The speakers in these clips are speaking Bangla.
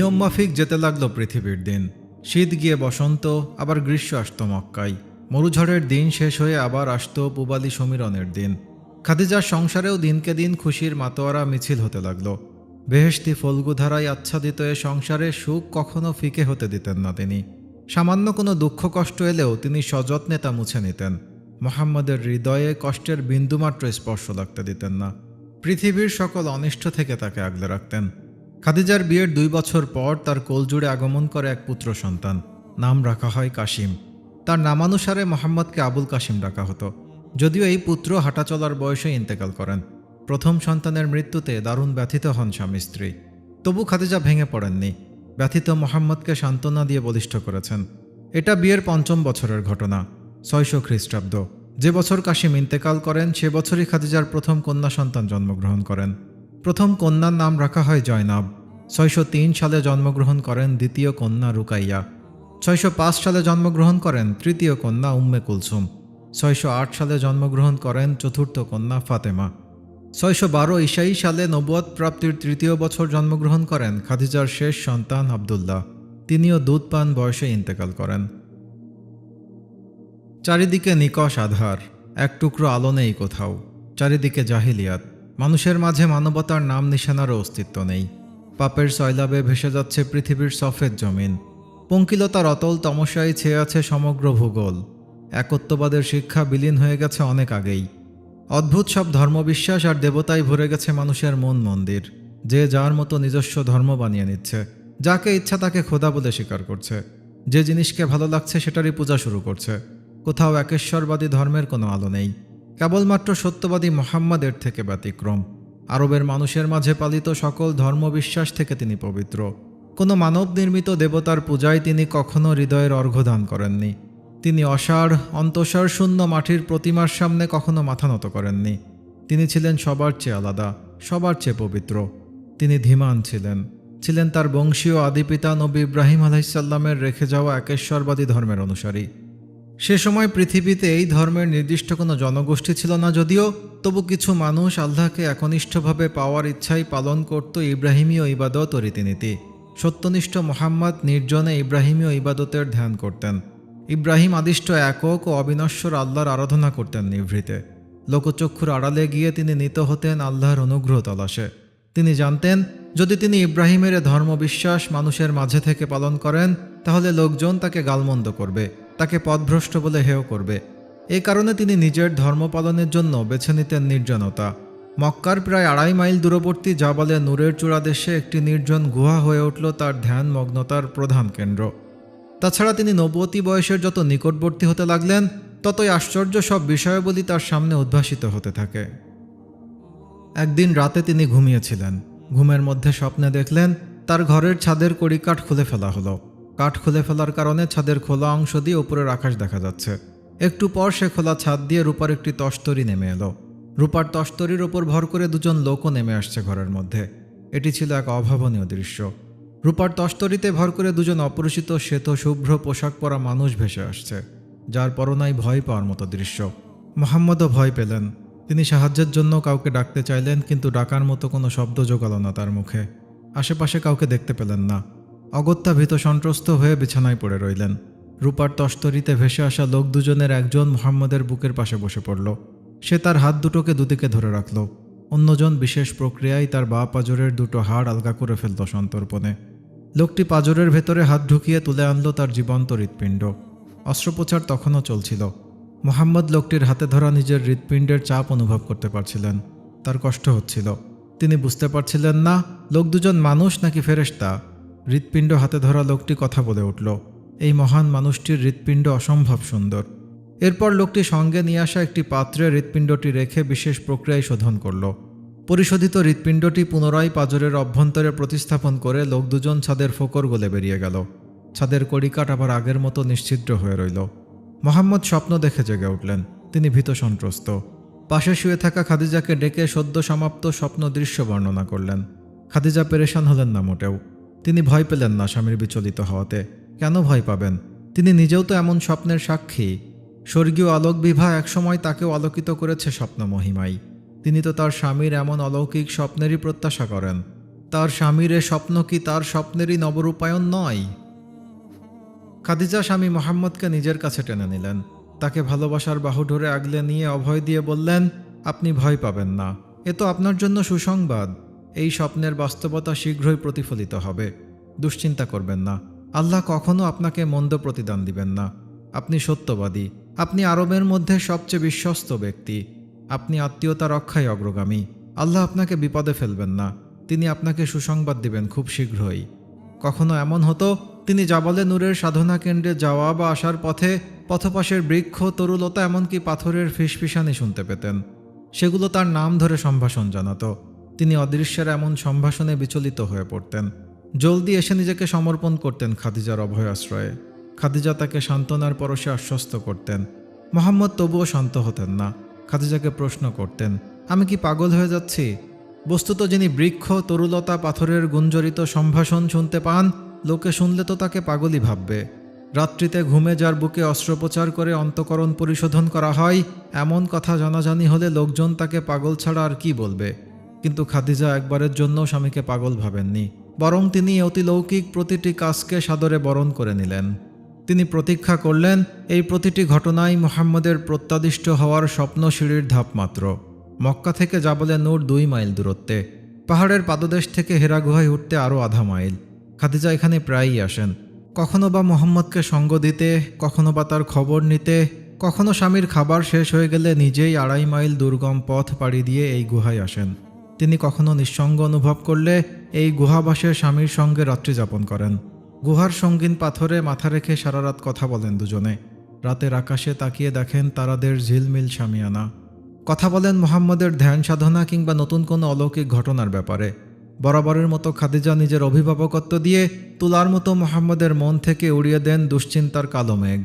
নিয়ম মাফিক যেতে লাগলো পৃথিবীর দিন। শীত গিয়ে বসন্ত, আবার গ্রীষ্ম আসত মক্কায়। মরুঝড়ের দিন শেষ হয়ে আবার আসত পূবালি সমীরণের দিন। খাদিজার সংসারেও দিনকে দিন খুশির মাতোয়ারা মিছিল হতে লাগলো। বেহেশতি ফলগুধারায় আচ্ছাদিত এ সংসারে সুখ কখনো ফিকে হতে দিতেন না তিনি। সামান্য কোনো দুঃখ কষ্ট এলেও তিনি সযত্নে তা মুছে নিতেন। মোহাম্মদের হৃদয়ে কষ্টের বিন্দুমাত্র স্পর্শ লাগতে দিতেন না। পৃথিবীর সকল অনিষ্ট থেকে তাকে আগলে রাখতেন। খাদিজার বিয়ের 2 বছর পর তার কোলজুড়ে আগমন করে এক পুত্র সন্তান। নাম রাখা হয় কাশিম। তার নামানুসারে মোহাম্মদকে আবুল কাশিম ডাকা হতো। যদিও এই পুত্র হাঁটা চলার বয়সে ইন্তেকাল করেন। প্রথম সন্তানের মৃত্যুতে দারুণ ব্যথিত হন স্বামী স্ত্রী। তবু খাদিজা ভেঙে পড়েননি। ব্যথিত মোহাম্মদকে সান্ত্বনা দিয়ে বলিষ্ঠ করেছেন। এটা বিয়ের 5ম বছরের ঘটনা, 600 খ্রিস্টাব্দ। যে বছর কাশিম ইন্তেকাল করেন সে বছরই খাদিজার প্রথম কন্যা সন্তান জন্মগ্রহণ করেন। প্রথম কন্যার নাম রাখা হয় জয়নাব। 603 সালে জন্মগ্রহণ করেন দ্বিতীয় কন্যা রুকাইয়া। 605 সালে জন্মগ্রহণ করেন তৃতীয় কন্যা উম্মে কুলসুম। 608 সালে জন্মগ্রহণ করেন চতুর্থ কন্যা ফাতেমা। 612 ঈসাই সালে নবুয়ত প্রাপ্তির 3য় বছর জন্মগ্রহণ করেন খাদিজার শেষ সন্তান আবদুল্লাহ। তিনিও দুধ পান বয়সে ইন্তেকাল করেন। চারিদিকে নিকষ আধার, এক টুকরো আলো নেই কোথাও। চারিদিকে জাহিলিয়াত, মানুষের মাঝে মানবতার নাম নিশানারও অস্তিত্ব নেই। পাপের সয়লাবে ভেসে যাচ্ছে পৃথিবীর সফেদ জমিন। পঙ্কিলতার অতল তমস্যায় ছেয়ে আছে সমগ্র ভূগোল। একত্ববাদের শিক্ষা বিলীন হয়ে গেছে অনেক আগেই। অদ্ভুত সব ধর্মবিশ্বাস আর দেবতায় ভরে গেছে মানুষের মন মন্দির। যে যার মতো নিজস্ব ধর্ম বানিয়ে নিচ্ছে। যাকে ইচ্ছা তাকে খোদা বলে স্বীকার করছে। যে জিনিসকে ভালো লাগছে সেটারই পূজা শুরু করছে। কোথাও একেশ্বরবাদী ধর্মের কোনো আলো নেই। কেবলমাত্র সত্যবাদী মোহাম্মদের থেকে ব্যতিক্রম। আরবের মানুষের মাঝে পালিত সকল ধর্মবিশ্বাস থেকে তিনি পবিত্র। কোনো মানব নির্মিত দেবতার পূজায় তিনি কখনো হৃদয়ের অর্ঘ্য দান করেননি। তিনি অসাড় অন্তঃসার শূন্য মাটির প্রতিমার সামনে কখনো মাথা নত করেননি। তিনি ছিলেন সবার চেয়ে আলাদা, সবার চেয়ে পবিত্র। তিনি ধীমান ছিলেন তার বংশীয় আদিপিতা নবী ইব্রাহিম আলাইহিসসালামের রেখে যাওয়া একেশ্বরবাদী ধর্মের অনুসারী। সে সময় পৃথিবীতে এই ধর্মের নির্দিষ্ট কোনো জনগোষ্ঠী ছিল না যদিও, তবু কিছু মানুষ আল্লাহকে একনিষ্ঠভাবে পাওয়ার ইচ্ছাই পালন করত ইব্রাহিমীয় ইবাদত ও রীতিনীতি। সত্যনিষ্ঠ মোহাম্মদ নির্জনে ইব্রাহিমীয় ইবাদতের ধ্যান করতেন। ইব্রাহিম আদিষ্ট একক ও অবিনশ্বর আল্লাহর আরাধনা করতেন নিভৃতে। লোকচক্ষুর আড়ালে গিয়ে তিনি নীত হতেন আল্লাহর অনুগ্রহ তলাশে। তিনি জানতেন যদি তিনি ইব্রাহিমের ধর্মবিশ্বাস মানুষের মাঝে থেকে পালন করেন তাহলে লোকজন তাকে গালমন্দ করবে, তাকে পথভ্রষ্ট বলে হেয় করবে। এ কারণে তিনি নিজের ধর্ম পালনের জন্য বেছে নিতেন নির্জনতা। মক্কার প্রায় 2.5 মাইল দূরবর্তী জাবালে নূরের চূড়া দেশে একটি নির্জন গুহা হয়ে উঠল তার ধ্যান মগ্নতার প্রধান কেন্দ্র। তাছাড়া তিনি নবুয়তি বয়সের যত নিকটবর্তী হতে লাগলেন ততই আশ্চর্য সব বিষয়াবলী তার সামনে উদ্ভাসিত হতে থাকে। একদিন রাতে তিনি ঘুমিয়েছিলেন। ঘুমের মধ্যে স্বপ্নে দেখলেন তার ঘরের ছাদের কড়িকাঠ খুলে ফেলা হলো। কাঠ খুলে ফেলার কারণে ছাদের খোলা অংশ দিয়ে উপরের আকাশ দেখা যাচ্ছে। একটু পর সে খোলা ছাদ দিয়ে রূপার একটি তস্তরি নেমে এলো। রূপার তস্তরির ওপর ভর করে 2জন লোকও নেমে আসছে ঘরের মধ্যে। এটি ছিল এক অভাবনীয় দৃশ্য। রূপার তস্তরিতে ভর করে 2জন অপরিচিত শ্বেত শুভ্র পোশাক পরা মানুষ ভেসে আসছে, যার পরনাই ভয় পাওয়ার মতো দৃশ্য। মোহাম্মদও ভয় পেলেন। তিনি সাহায্যের জন্য কাউকে ডাকতে চাইলেন, কিন্তু ডাকার মতো কোনো শব্দ জোগালো না তার মুখে। আশেপাশে কাউকে দেখতে পেলেন না। অগত্যা ভীত সন্ত্রস্ত হয়ে বিছানায় পড়ে রইলেন। রূপার তস্তরিতে ভেসে আসা লোক 2জনের একজন মোহাম্মদের বুকের পাশে বসে পড়ল। সে তার হাত দুটোকে দুদিকে ধরে রাখল। অন্যজন বিশেষ প্রক্রিয়ায় তার বাঁ পাঁজরের 2টো হাড় আলগা করে ফেলল সন্তর্পণে। লোকটি পাঁজরের ভেতরে হাত ঢুকিয়ে তুলে আনল তার জীবন্ত হৃৎপিণ্ড। অস্ত্রোপচার তখনও চলছিল। মোহাম্মদ লোকটির হাতে ধরা নিজের হৃৎপিণ্ডের চাপ অনুভব করতে পারছিলেন। তার কষ্ট হচ্ছিল। তিনি বুঝতে পারছিলেন না লোক 2জন মানুষ নাকি ফেরেশতা। হৃৎপিণ্ড হাতে ধরা লোকটি কথা বলে উঠল। এই মহান মানুষটির হৃৎপিণ্ড অসম্ভব সুন্দর। এরপর লোকটি সঙ্গে নিয়ে আসা একটি পাত্রে হৃৎপিণ্ডটি রেখে বিশেষ প্রক্রিয়ায় শোধন করল। পরিশোধিত হৃৎপিণ্ডটি পুনরায় পাঁজরের অভ্যন্তরে প্রতিস্থাপন করে লোক 2জন ছাদের ফোকর গলে বেরিয়ে গেল। ছাদের কড়িকাঠ আবার আগের মতো নিশ্ছিদ্র হয়ে রইল। মোহাম্মদ স্বপ্ন দেখে জেগে উঠলেন। তিনি ভীত সন্ত্রস্ত। পাশে শুয়ে থাকা খাদিজাকে ডেকে সদ্য সমাপ্ত স্বপ্ন দৃশ্য বর্ণনা করলেন। খাদিজা পেরেশান হলেন না মোটেও। তিনি ভয় পেলেন না স্বামীর বিচলিত হওয়াতে। কেন ভয় পাবেন? তিনি নিজেও তো এমন স্বপ্নের সাক্ষী। স্বর্গীয় আলোক বিভা একসময় তাকেও আলোকিত করেছে স্বপ্ন মহিমায়। তিনি তো তার স্বামীর এমন অলৌকিক স্বপ্নেরই প্রত্যাশা করেন। তার স্বামীর এ স্বপ্ন কি তার স্বপ্নেরই নবরূপায়ণ নয়? খাদিজা স্বামী মোহাম্মদকে নিজের কাছে টেনে নিলেন। তাকে ভালোবাসার বাহু ধরে আগলে নিয়ে অভয় দিয়ে বললেন, আপনি ভয় পাবেন না, এ তো আপনার জন্য সুসংবাদ। এই স্বপ্নের বাস্তবতা শীঘ্রই প্রতিফলিত হবে। দুশ্চিন্তা করবেন না, আল্লাহ কখনো আপনাকে মন্দ প্রতিদান দিবেন না। আপনি সত্যবাদী, আপনি আরবের মধ্যে সবচেয়ে বিশ্বস্ত ব্যক্তি, আপনি আত্মীয়তা রক্ষায় অগ্রগামী। আল্লাহ আপনাকে বিপদে ফেলবেন না, তিনি আপনাকে সুসংবাদ দিবেন খুব শীঘ্রই। কখনো এমন হতো, তিনি জাবালে নূরের সাধনা কেন্দ্রে যাওয়া বা আসার পথে পথপাশের বৃক্ষ, তরুলতা, এমনকি পাথরের ফিসফিসানি শুনতে পেতেন। সেগুলো তার নাম ধরে সম্ভাষণ জানাতো। তিনি অদৃশ্যের এমন সম্ভাষণে বিচলিত হয়ে পড়তেন। জলদি এসে নিজেকে সমর্পণ করতেন খাদিজার অভয় আশ্রয়ে। খাদিজা তাকে সান্ত্বনার পরশে আশ্বস্ত করতেন। মোহাম্মদ তবুও শান্ত হতেন না। খাদিজাকে প্রশ্ন করতেন, আমি কি পাগল হয়ে যাচ্ছি? বস্তুত যিনি বৃক্ষ, তরুলতা, পাথরের গুঞ্জরিত সম্ভাষণ শুনতে পান, লোকে শুনলে তো তাকে পাগলই ভাববে। রাত্রিতে ঘুমে যার বুকে অস্ত্রোপচার করে অন্তঃকরণ পরিশোধন করা হয়, এমন কথা জানাজানি হলে লোকজন তাকে পাগল ছাড়া আর কি বলবে। কিন্তু খাদিজা একবারের জন্য স্বামীকে পাগল ভাবেননি, বরং তিনি অতিলৌকিক প্রতিটি কাজকে সাদরে বরণ করে নিলেন। তিনি প্রতীক্ষা করলেন এই প্রতিটি ঘটনাই মুহাম্মদের প্রত্যাদিষ্ট হওয়ার স্বপ্ন সিঁড়ির ধাপ মাত্র। মক্কা থেকে জাবলে নূর 2 মাইল দূরত্বে, পাহাড়ের পাদদেশ থেকে হেরা গুহায় উঠতে আরও আধা মাইল। খাদিজা এখানে প্রায়ই আসেন, কখনো বা মোহাম্মদকে সঙ্গ দিতে, কখনো বা তার খবর নিতে, কখনো স্বামীর খাবার শেষ হয়ে গেলে নিজেই 2.5 মাইল দুর্গম পথ পাড়ি দিয়ে এই গুহায় আসেন। তিনি কখনো নিঃসঙ্গ অনুভব করলে এই গুহাবাসে স্বামীর সঙ্গে রাত্রি যাপন করেন। গুহার সঙ্গীন পাথরে মাথা রেখে সারা রাত কথা বলেন দুজনে। রাতের আকাশে তাকিয়ে দেখেন তারাদের ঝিলমিল শামিয়ানা। কথা বলেন মোহাম্মদের ধ্যান সাধনা কিংবা নতুন কোনো অলৌকিক ঘটনার ব্যাপারে। বরাবরের মতো খাদিজা নিজের অভিভাবকত্ব দিয়ে তুলার মতো মোহাম্মদের মন থেকে উড়িয়ে দেন দুশ্চিন্তার কালো মেঘ।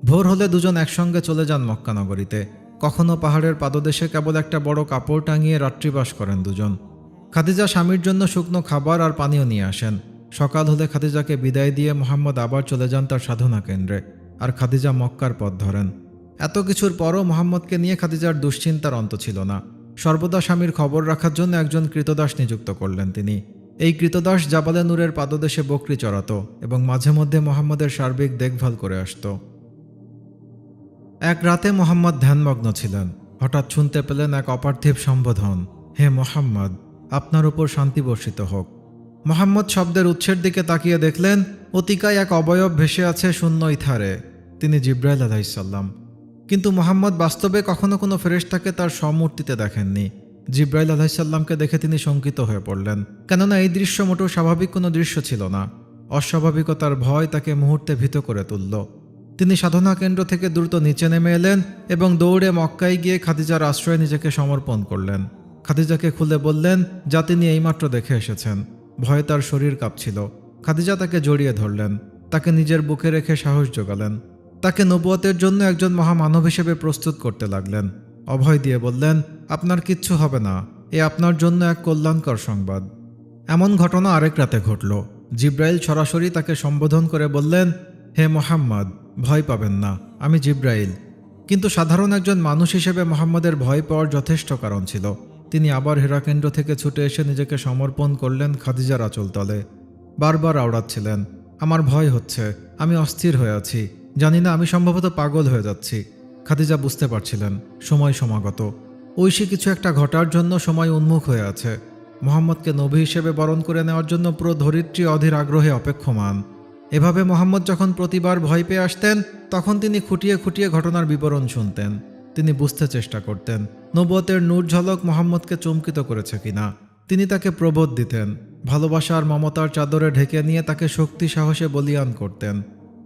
ভোর হলে দুজন একসঙ্গে চলে যান মক্কা নগরীতে। কখনো পাহাড়ের পাদদেশে কেবল একটা বড় কাপড় টাঙিয়ে রাত্রিবাস করেন দুজন। খাদিজা স্বামীর জন্য শুকনো খাবার আর পানীয় নিয়ে আসেন। সকাল হলে খাদিজাকে বিদায় দিয়ে মোহাম্মদ আবার চলে যান তার সাধনা কেন্দ্রে, আর খাদিজা মক্কার পথ ধরেন। এত কিছুর পরও মোহাম্মদকে নিয়ে খাদিজার দুশ্চিন্তার অন্ত ছিল না। সর্বদা স্বামীর খবর রাখার জন্য একজন কৃতদাস নিযুক্ত করলেন তিনি। এই কৃতদাস জাবালে নূরের পাদদেশে বকরি চড়াত এবং মাঝে মধ্যে মোহাম্মদের সার্বিক দেখভাল করে আসত। এক রাতে মোহাম্মদ ধ্যানমগ্ন ছিলেন। হঠাৎ শুনতে পেলেন এক অপার্থিব সম্বোধন, হে মোহাম্মদ, আপনার উপর শান্তি বর্ষিত হোক। মোহাম্মদ শব্দের উৎসের দিকে তাকিয়ে দেখলেন অতিকায় এক অবয়ব ভেসে আছে শূন্য ইথারে। তিনি জিব্রাইল আলাইহিসসালাম। কিন্তু মোহাম্মদ বাস্তবে কখনো কোনো ফেরেশতাকে তার স্বমূর্তিতে দেখেননি। জিব্রাইল আলাইহিসসালামকে দেখে তিনি শঙ্কিত হয়ে পড়লেন, কেননা এই দৃশ্য মোটেও স্বাভাবিক কোনো দৃশ্য ছিল না। অস্বাভাবিকতার ভয় তাকে মুহূর্তে ভীত করে তুলল। তিনি সাধনা কেন্দ্র থেকে দ্রুত নিচে নেমে এলেন এবং দৌড়ে মক্কায় গিয়ে খাদিজার আশ্রয়ে নিজেকে সমর্পণ করলেন। খাদিজাকে খুলে বললেন যা তিনি এইমাত্র দেখে এসেছেন। ভয়ে তার শরীর কাঁপছিল। খাদিজা তাকে জড়িয়ে ধরলেন, তাকে নিজের বুকে রেখে সাহস জোগালেন, তাকে নবুয়তের জন্য একজন মহামানব হিসেবে প্রস্তুত করতে লাগলেন। অভয় দিয়ে বললেন, আপনার কিচ্ছু হবে না, এ আপনার জন্য এক কল্যাণকর সংবাদ। এমন ঘটনা আরেক রাতে ঘটল। জিব্রাইল সরাসরি তাকে সম্বোধন করে বললেন, হে মোহাম্মদ, ভয় পাবেন না, আমি জিব্রাইল। কিন্তু সাধারণ একজন মানুষ হিসেবে মোহাম্মদের ভয় পাওয়ার যথেষ্ট কারণ ছিল। তিনি আবার হেরা কেন্দ্র থেকে ছুটে এসে নিজেকে সমর্পণ করলেন খাদিজার আঁচলতলে। বারবার আওড়াচ্ছিলেন, আমার ভয় হচ্ছে, আমি অস্থির হয়ে আছি, জানি না, আমি সম্ভবত পাগল হয়ে যাচ্ছি। খাদিজা বুঝতে পারছিলেন সময় সমাগত, ঐশী কিছু একটা ঘটার জন্য সময় উন্মুখ হয়ে আছে। মোহাম্মদকে নবী হিসেবে বরণ করে নেওয়ার জন্য পুরো ধরিত্রী অধীর আগ্রহে অপেক্ষমান। এভাবে মোহাম্মদ যখন প্রতিবার ভয় পেয়ে আসতেন, তখন তিনি খুঁটিয়ে খুঁটিয়ে ঘটনার বিবরণ শুনতেন। তিনি বুঝতে চেষ্টা করতেন নবুয়তের নূর ঝলক মোহাম্মদকে চমকিত করেছে কিনা। তিনি তাকে প্রবোধ দিতেন, ভালোবাসা আর মমতার চাদরে ঢেকে নিয়ে তাকে শক্তি সাহসে বলীয়ান করতেন।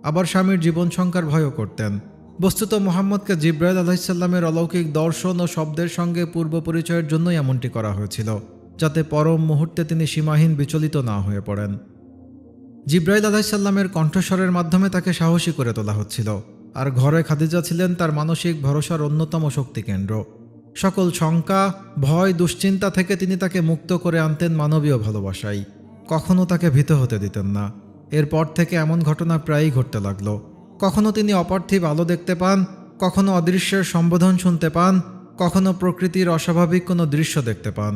আবার স্বামীর জীবন সংখ্যার ভয়ও করতেন। বস্তুত মোহাম্মদকে জিব্রাইল আলাইহিসসালামের অলৌকিক দর্শন ও শব্দের সঙ্গে পূর্ব পরিচয়ের জন্যই এমনটি করা হয়েছিল, যাতে পরম মুহূর্তে তিনি সীমাহীন বিচলিত না হয়ে পড়েন। জিব্রাইল আলাইহিসসালামের কণ্ঠস্বরের মাধ্যমে তাকে সাহসী করে তোলা হচ্ছিল, আর ঘরে খাদিজা ছিলেন তার মানসিক ভরসার অন্যতম শক্তিকেন্দ্র। সকল শঙ্কা, ভয়, দুশ্চিন্তা থেকে তিনি তাকে মুক্ত করে আনতেন মানবীয় ভালোবাসায়। কখনো তাকে ভীত হতে দিতেন না। এরপর থেকে এমন ঘটনা প্রায়ই ঘটতে লাগল। কখনো তিনি অপার্থিব আলো দেখতে পান, কখনো অদৃশ্যের সম্বোধন শুনতে পান, কখনো প্রকৃতির অস্বাভাবিক কোনো দৃশ্য দেখতে পান।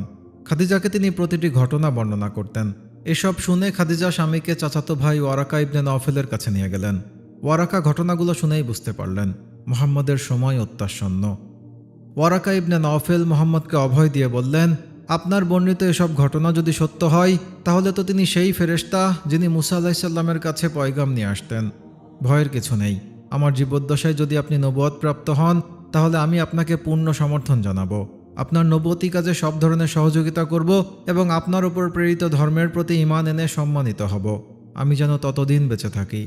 খাদিজাকে তিনি প্রতিটি ঘটনা বর্ণনা করতেন। এসব শুনে খাদিজা স্বামীকে চাচাতো ভাই ওয়ারাকা ইবনে নওফেলের কাছে নিয়ে গেলেন। ওয়ারাকা ঘটনাগুলো শুনেই বুঝতে পারলেন মুহাম্মদের সময় অত্যাসন্ন। ওয়ারাকা ইবনে নওফেল মুহাম্মদকে অভয় দিয়ে বললেন, আপনার বর্ণিত এসব ঘটনা যদি সত্য হয় তাহলে তো তিনি সেই ফেরেশতা যিনি মুসা আলাইসাল্লামের কাছে পয়গাম নিয়ে আসতেন। ভয়ের কিছু নেই, আমার জীবদ্দশায় যদি আপনি নবুয়ত প্রাপ্ত হন তাহলে আমি আপনাকে পূর্ণ সমর্থন জানাবো, আপনার নবুয়তি কাজে সব ধরনের সহযোগিতা করব এবং আপনার উপর প্রেরিত ধর্মের প্রতি ঈমান এনে সম্মানিত হব, আমি যেন ততদিন বেঁচে থাকি।